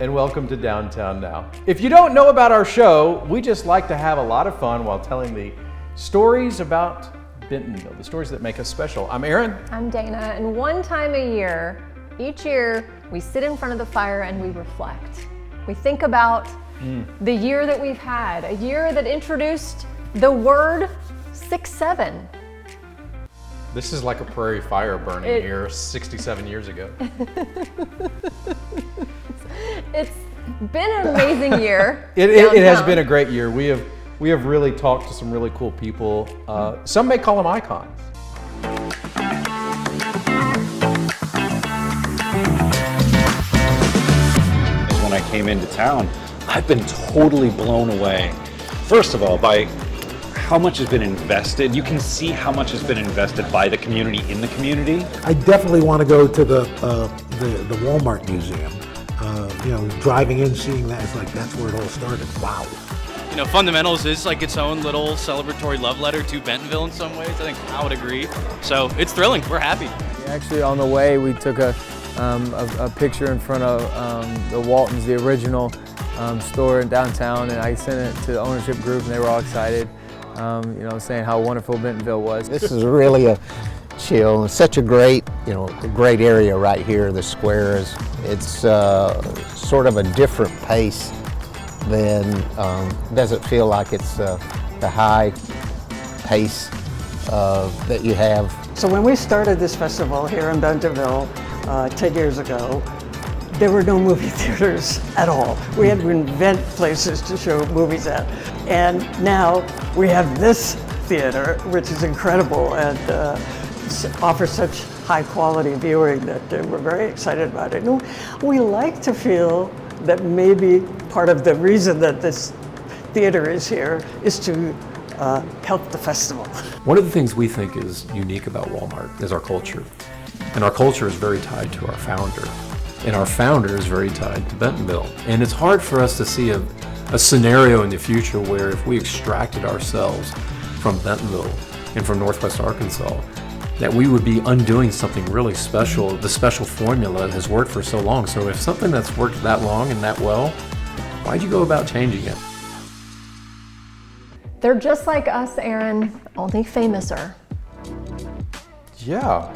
and welcome to Downtown Now. If you don't know about our show, we just like to have a lot of fun while telling the stories about Bentonville, the stories that make us special. I'm Aaron. I'm Dana, and one time a year, each year, we sit in front of the fire and we reflect. We think about the year that we've had, a year that introduced the word 6-7. This is like a prairie fire burning here 67 years ago. It's been an amazing year. It has been a great year. We have really talked to some really cool people. Some may call them icons. When I came into town, I've been totally blown away. First of all, by how much has been invested. You can see how much has been invested by the community in the community. I definitely want to go to the Walmart museum. Driving in, seeing that, it's like that's where it all started. Wow. You know, Fundamentals is like its own little celebratory love letter to Bentonville in some ways. I think I would agree. So it's thrilling. We're happy. Actually, on the way, we took a picture in front of the Waltons, the original store in downtown, and I sent it to the ownership group, and they were all excited. Saying how wonderful Bentonville was. This is really a chill. It's such a great, great area right here. The square it's sort of a different pace than, doesn't feel like it's the high pace that you have. So when we started this festival here in Bentonville 10 years ago, there were no movie theaters at all. We had to invent places to show movies at. And now we have this theater, which is incredible and offers such high quality viewing that we're very excited about it. And we like to feel that maybe part of the reason that this theater is here is to help the festival. One of the things we think is unique about Walmart is our culture. And our culture is very tied to our founder. And our founder is very tied to Bentonville. And it's hard for us to see a scenario in the future where if we extracted ourselves from Bentonville and from Northwest Arkansas, that we would be undoing something really special. The special formula has worked for so long. So if something that's worked that long and that well, why'd you go about changing it? They're just like us, Aaron, only famouser. Yeah.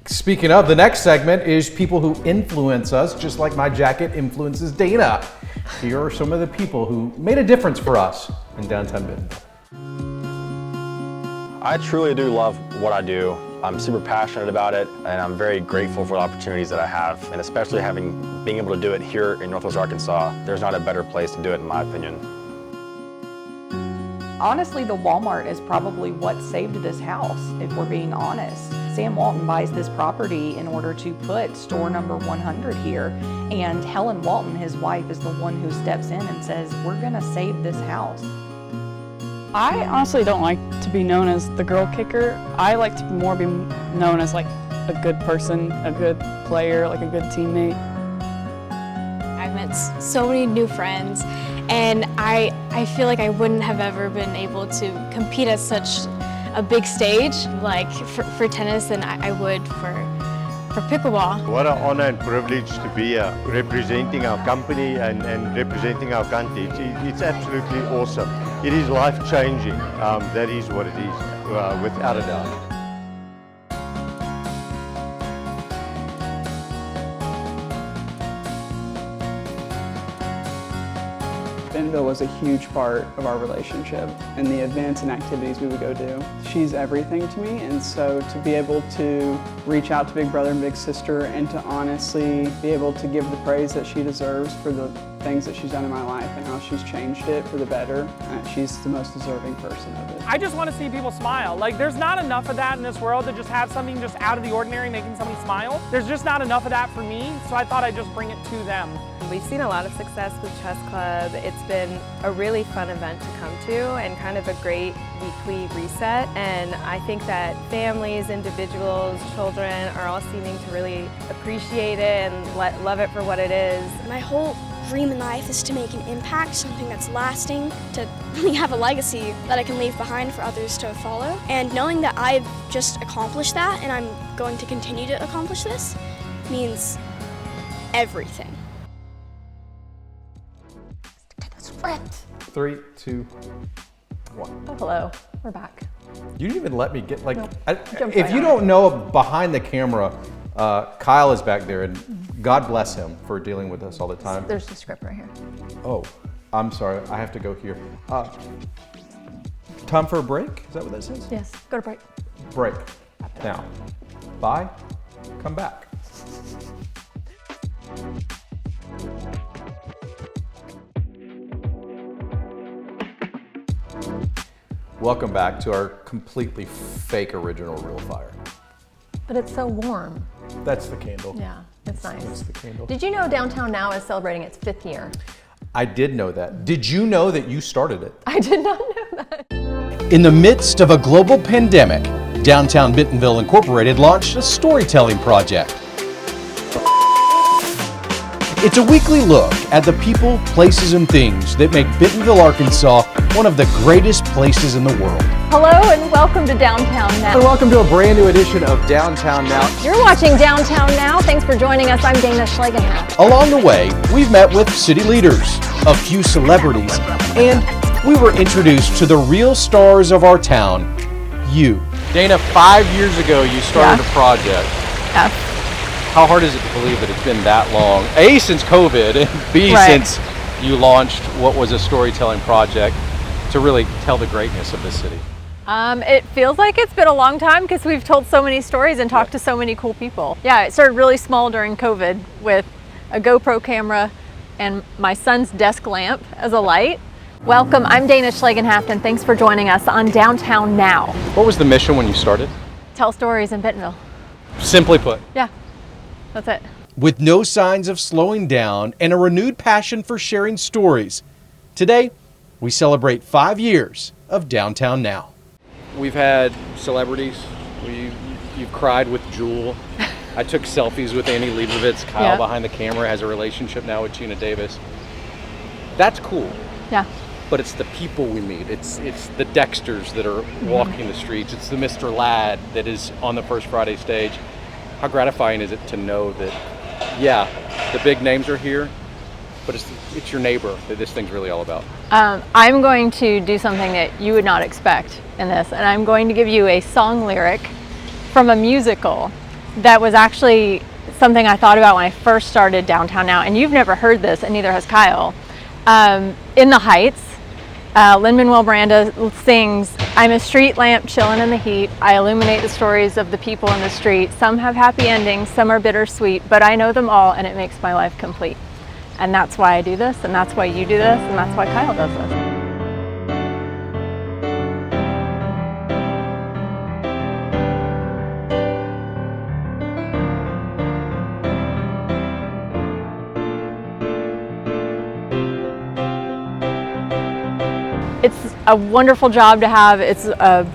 Speaking of, the next segment is people who influence us, just like my jacket influences Dana. Here are some of the people who made a difference for us in downtown Bentonville. I truly do love what I do. I'm super passionate about it, and I'm very grateful for the opportunities that I have, and especially being able to do it here in Northwest Arkansas. There's not a better place to do it, in my opinion. Honestly, the Walmart is probably what saved this house, if we're being honest. Sam Walton buys this property in order to put store number 100 here, and Helen Walton, his wife, is the one who steps in and says, we're gonna save this house. I honestly don't like to be known as the girl kicker. I like to more be known as like a good person, a good player, like a good teammate. I've met so many new friends, and I feel like I wouldn't have ever been able to compete at such a big stage, like for tennis, than I would for pickleball. What an honor and privilege to be representing our company and representing our country. It's absolutely awesome. It is life-changing. That is what it is, without a doubt. Bentonville was a huge part of our relationship and the events and activities we would go do. She's everything to me, and so to be able to reach out to Big Brother and Big Sister and to honestly be able to give the praise that she deserves for the things that she's done in my life and how she's changed it for the better, she's the most deserving person of it. I just want to see people smile. Like, there's not enough of that in this world to just have something just out of the ordinary making somebody smile. There's just not enough of that for me, so I thought I'd just bring it to them. We've seen a lot of success with Chess Club. It's been a really fun event to come to and kind of a great weekly reset. And I think that families, individuals, children are all seeming to really appreciate it and love it for what it is. My whole dream in life is to make an impact, something that's lasting, to really have a legacy that I can leave behind for others to follow. And knowing that I've just accomplished that and I'm going to continue to accomplish this means everything. script. 3, 2, 1. Oh, hello. We're back. You didn't even let me get, like, Nope. if you don't know, behind the camera, Kyle is back there, and God bless him for dealing with us all the time. There's the script right here. Oh, I'm sorry, I have to go here. Time for a break? Is that what that says? Yes, go to break. Break. Now, bye, come back. Welcome back to our completely fake original Real Fire. But it's so warm. That's the candle. Yeah, it's nice. That's the candle. Did you know Downtown Now is celebrating its 5th year? I did know that. Did you know that you started it? I did not know that. In the midst of a global pandemic, Downtown Bentonville Incorporated launched a storytelling project. It's a weekly look at the people, places, and things that make Bentonville, Arkansas one of the greatest places in the world. Hello and welcome to Downtown Now. And welcome to a brand new edition of Downtown Now. You're watching Downtown Now. Thanks for joining us. I'm Dana Schlegenhaft. Along the way, we've met with city leaders, a few celebrities, and we were introduced to the real stars of our town, you. Dana, 5 years ago, you started a project. Yeah. How hard is it to believe that it's been that long? A, since COVID, and B, since you launched what was a storytelling project to really tell the greatness of this city. It feels like it's been a long time because we've told so many stories and talked to so many cool people. Yeah, it started really small during COVID with a GoPro camera and my son's desk lamp as a light. Welcome, I'm Dana Schlegenhaft, and thanks for joining us on Downtown Now. What was the mission when you started? Tell stories in Bentonville. Simply put. Yeah, that's it. With no signs of slowing down and a renewed passion for sharing stories, today we celebrate 5 years of Downtown Now. We've had celebrities. You've cried with Jewel. I took selfies with Annie Leibovitz. Kyle behind the camera has a relationship now with Gina Davis. That's cool. Yeah. But it's the people we meet. It's the Dexters that are walking the streets. It's the Mr. Ladd that is on the First Friday stage. How gratifying is it to know that, yeah, the big names are here, but it's your neighbor that this thing's really all about. I'm going to do something that you would not expect in this, and I'm going to give you a song lyric from a musical that was actually something I thought about when I first started Downtown Now, and you've never heard this, and neither has Kyle. In the Heights, Lin-Manuel Miranda sings, "I'm a street lamp chillin' in the heat. I illuminate the stories of the people in the street. Some have happy endings, some are bittersweet, but I know them all and it makes my life complete." And that's why I do this, and that's why you do this, and that's why Kyle does this. It's a wonderful job to have. It's a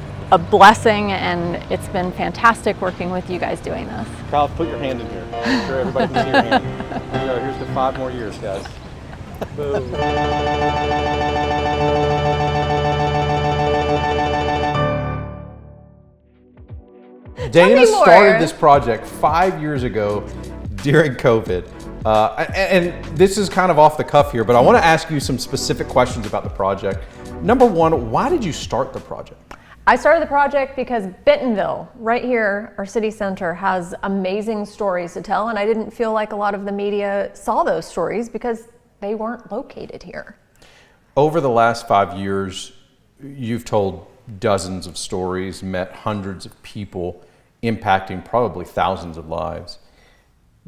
blessing, and it's been fantastic working with you guys doing this. Kyle, put your hand in here. I'm sure everybody can see your hand. Here we go. Here's to 5 more years, guys. Boom. Dana started this project 5 years ago during COVID. And this is kind of off the cuff here, but I want to ask you some specific questions about the project. Number one, why did you start the project? I started the project because Bentonville, right here, our city center, has amazing stories to tell, and I didn't feel like a lot of the media saw those stories because they weren't located here. Over the last 5 years, you've told dozens of stories, met hundreds of people, impacting probably thousands of lives.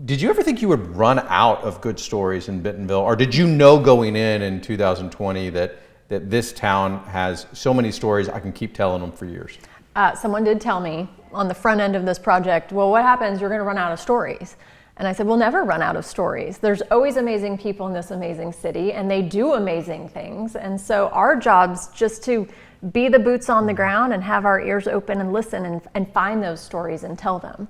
Did you ever think you would run out of good stories in Bentonville, or did you know going in 2020 that this town has so many stories, I can keep telling them for years? Someone did tell me on the front end of this project, well, what happens? You're going to run out of stories. And I said, we'll never run out of stories. There's always amazing people in this amazing city, and they do amazing things. And so our job's just to be the boots on the ground and have our ears open and listen and find those stories and tell them.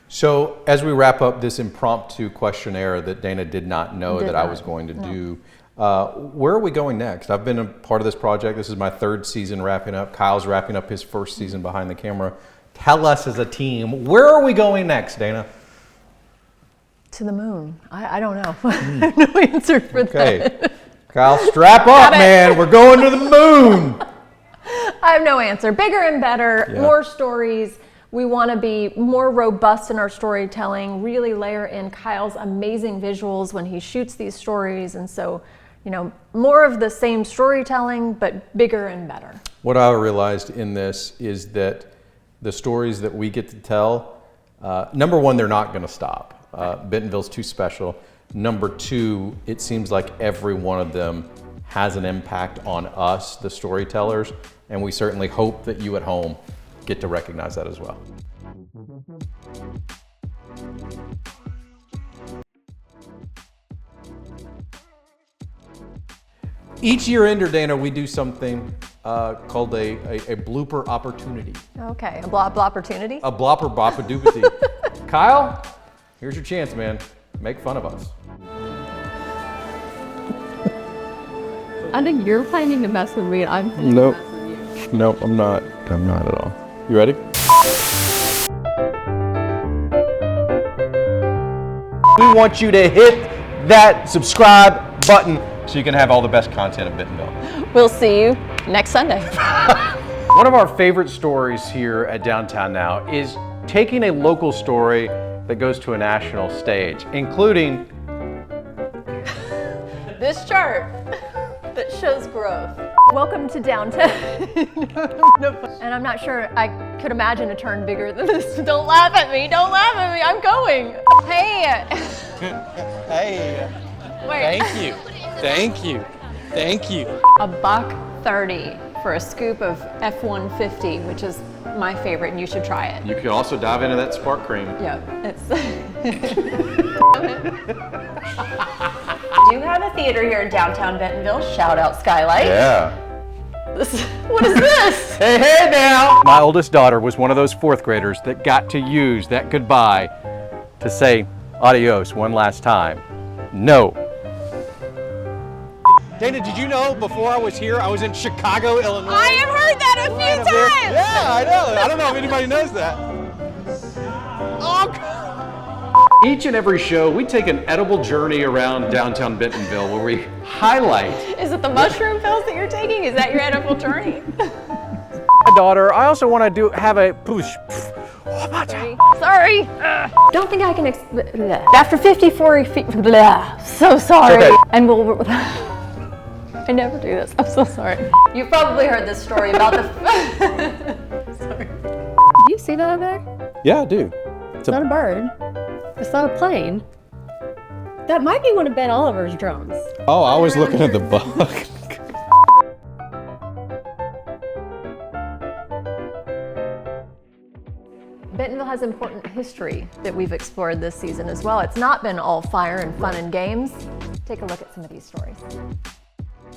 So as we wrap up this impromptu questionnaire that Dana did not know I was going to do, where are we going next? I've been a part of this project. This is my 3rd season wrapping up. Kyle's wrapping up his 1st season behind the camera. Tell us as a team, where are we going next, Dana? To the moon. I don't know. I have no answer for that. Kyle, strap up, man. We're going to the moon. I have no answer. Bigger and better, more stories. We want to be more robust in our storytelling, really layer in Kyle's amazing visuals when he shoots these stories. And so, you know, more of the same storytelling, but bigger and better. What I realized in this is that the stories that we get to tell, number one, they're not going to stop. Bentonville's too special. Number two, it seems like every one of them has an impact on us, the storytellers, and we certainly hope that you at home get to recognize that as well. Each year in Dana, we do something called a blooper opportunity. Okay, a blop opportunity? A blopper bop-a-doopity. Kyle, here's your chance, man. Make fun of us. I think you're planning to mess with me and I'm planning Nope. to mess with you. Nope, I'm not. I'm not at all. You ready? We want you to hit that subscribe button so you can have all the best content of Bentonville. We'll see you next Sunday. One of our favorite stories here at Downtown Now is taking a local story that goes to a national stage, including this chart that shows growth. Welcome to Downtown. And I'm not sure I could imagine a turn bigger than this. Don't laugh at me, don't laugh at me, I'm going. Hey. Hey. Wait. Thank you. Thank you. Thank you. $1.30 for a scoop of F-150, which is my favorite, and you should try it. You could also dive into that spark cream. Yeah, it's. We do have a theater here in downtown Bentonville. Shout out Skylight. Yeah. What is this? Hey now! My oldest daughter was one of those fourth graders that got to use that goodbye to say adios one last time. No. Dana, did you know before I was here, I was in Chicago, Illinois? I have heard that a few times! Yeah, I know. I don't know if anybody knows that. Each and every show, we take an edible journey around downtown Bentonville where we highlight. Is it the mushroom pills that you're taking? Is that your edible journey? My daughter, I also want to have a push. Sorry. Don't think I can. After 54 feet. So sorry. Okay. And we'll. I never do this. I'm so sorry. You've probably heard this story about the. Sorry. Do you see that over there? Yeah, I do. It's not a bird. It's not a plane. That might be one of Ben Oliver's drones. Oh, I was looking at the bug. Bentonville has important history that we've explored this season as well. It's not been all fire and fun and games. Take a look at some of these stories.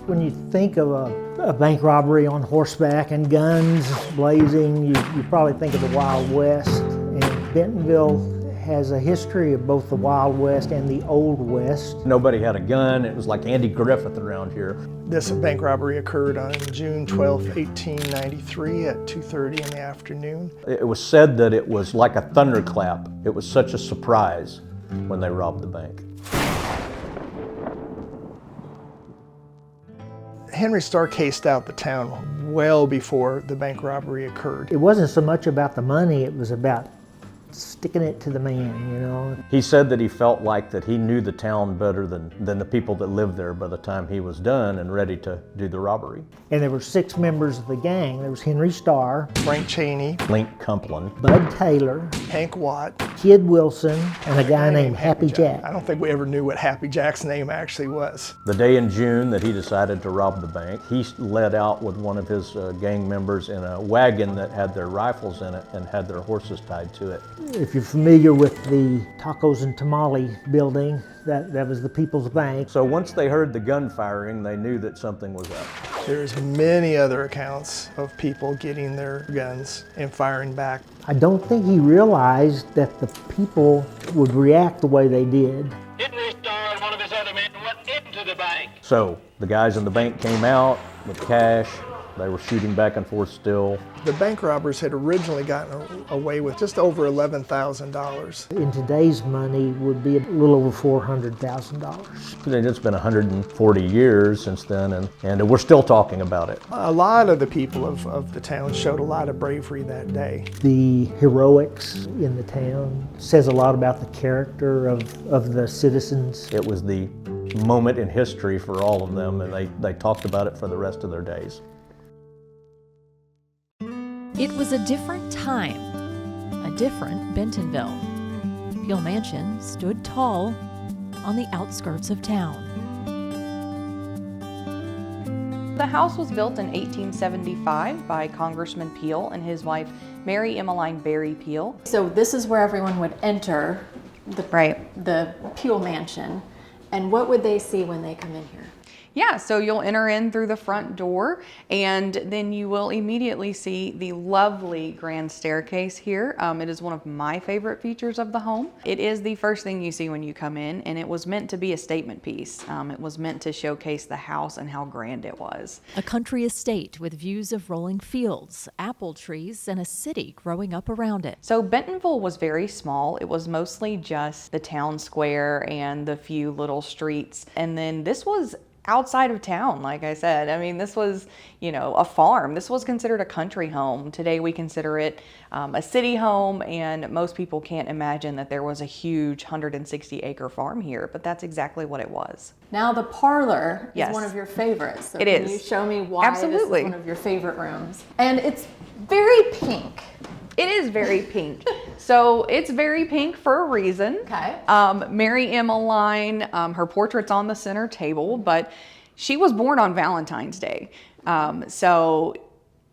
When you think of a bank robbery on horseback and guns blazing, you probably think of the Wild West. And Bentonville has a history of both the Wild West and the Old West. Nobody had a gun. It was like Andy Griffith around here. This bank robbery occurred on June 12, 1893 at 2:30 in the afternoon. It was said that it was like a thunderclap. It was such a surprise when they robbed the bank. Henry Starr cased out the town well before the bank robbery occurred. It wasn't so much about the money, it was about sticking it to the man, you know. He said that he felt like that he knew the town better than the people that lived there by the time he was done and ready to do the robbery. And there were 6 members of the gang. There was Henry Starr, Frank Cheney, Link Cumplin, Bud Taylor, Hank Watt, Kid Wilson, and a guy named Happy Jack. I don't think we ever knew what Happy Jack's name actually was. The day in June that he decided to rob the bank, he led out with one of his gang members in a wagon that had their rifles in it and had their horses tied to it. If you're familiar with the Tacos and Tamale building, that was the People's Bank. So once they heard the gun firing, they knew that something was up. There's many other accounts of people getting their guns and firing back. I don't think he realized that the people would react the way they did. Henry Starr and one of his other men went into the bank. So the guys in the bank came out with cash. They were shooting back and forth still. The bank robbers had originally gotten away with just over $11,000. In today's money would be a little over $400,000. And it's been 140 years since then, and we're still talking about it. A lot of the people of the town showed a lot of bravery that day. The heroics in the town says a lot about the character of the citizens. It was the moment in history for all of them, and they talked about it for the rest of their days. It was a different time, a different Bentonville. Peel Mansion stood tall on the outskirts of town. The house was built in 1875 by Congressman Peel and his wife, Mary Emmeline Berry Peel. So this is where everyone would enter the Peel Mansion. And what would they see when they come in here? Yeah, so you'll enter in through the front door, and then you will immediately see the lovely grand staircase here. It is one of my favorite features of the home. It is the first thing you see when you come in, and it was meant to be a statement piece. It was meant to showcase the house and how grand it was. A country estate with views of rolling fields, apple trees, and a city growing up around it. So Bentonville was very small. It was mostly just the town square and the few little streets. And then this was outside of town, like I said. I mean, this was, a farm. This was considered a country home. Today we consider it a city home, and most people can't imagine that there was a huge 160-acre farm here, but that's exactly what it was. Now the parlor is one of your favorites. So it can is. you show me why Absolutely. This is one of your favorite rooms? And it's very pink. It is very pink. So it's very pink for a reason. Okay. Mary Emmeline, her portrait's on the center table, but she was born on Valentine's Day. So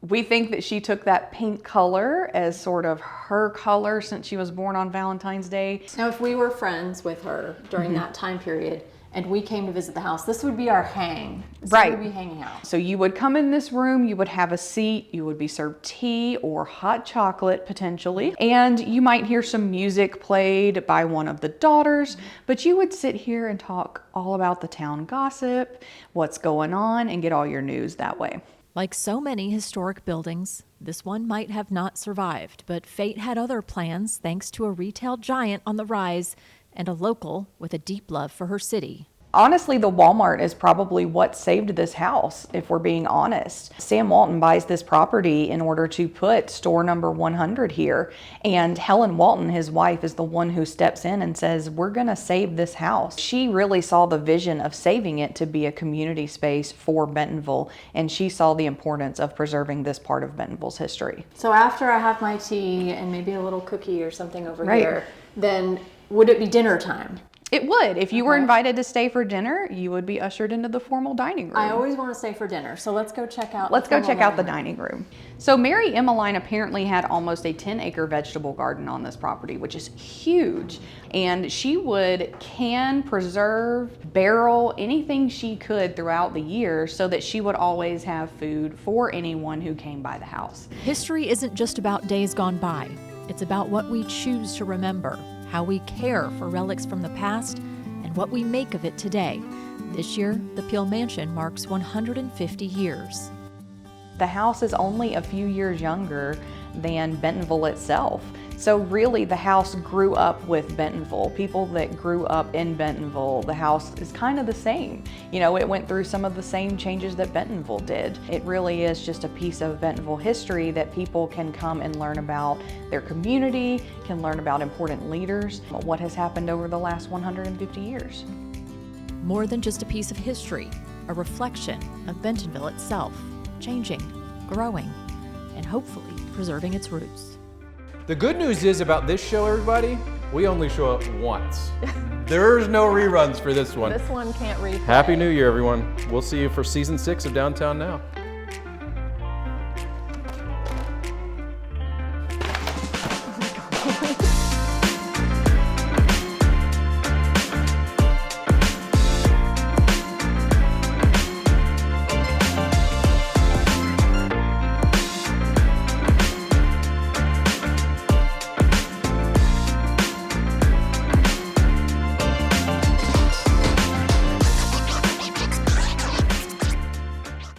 we think that she took that pink color as sort of her color since she was born on Valentine's Day. Now, if we were friends with her during that time period, and we came to visit the house, this would be our hang. This Right. would be hanging out. So you would come in this room, you would have a seat, you would be served tea or hot chocolate potentially, and you might hear some music played by one of the daughters, but you would sit here and talk all about the town gossip, what's going on, and get all your news that way. Like so many historic buildings, this one might have not survived, but fate had other plans thanks to a retail giant on the rise and a local with a deep love for her city. Honestly, the Walmart is probably what saved this house, if we're being honest. Sam Walton buys this property in order to put store number 100 here, and Helen Walton, his wife, is the one who steps in and says, we're gonna save this house. She really saw the vision of saving it to be a community space for Bentonville, and she saw the importance of preserving this part of Bentonville's history. So after I have my tea and maybe a little cookie or something over Right. here, then would it be dinner time? It would. If you were invited to stay for dinner, you would be ushered into the formal dining room. I always want to stay for dinner, so let's go check out. Let's go check out the dining room. So Mary Emmeline apparently had almost a 10-acre vegetable garden on this property, which is huge. And she would can, preserve, barrel, anything she could throughout the year so that she would always have food for anyone who came by the house. History isn't just about days gone by. It's about what we choose to remember, how we care for relics from the past, and what we make of it today. This year, the Peel Mansion marks 150 years. The house is only a few years younger than Bentonville itself. So really the house grew up with Bentonville. People that grew up in Bentonville, the house is kind of the same. It went through some of the same changes that Bentonville did. It really is just a piece of Bentonville history that people can come and learn about their community, can learn about important leaders, what has happened over the last 150 years. More than just a piece of history, a reflection of Bentonville itself, changing, growing, and hopefully preserving its roots. The good news is about this show, everybody, we only show up once. There's no reruns for this one. This one can't replay. Happy New Year, everyone. We'll see you for season 6 of Downtown Now.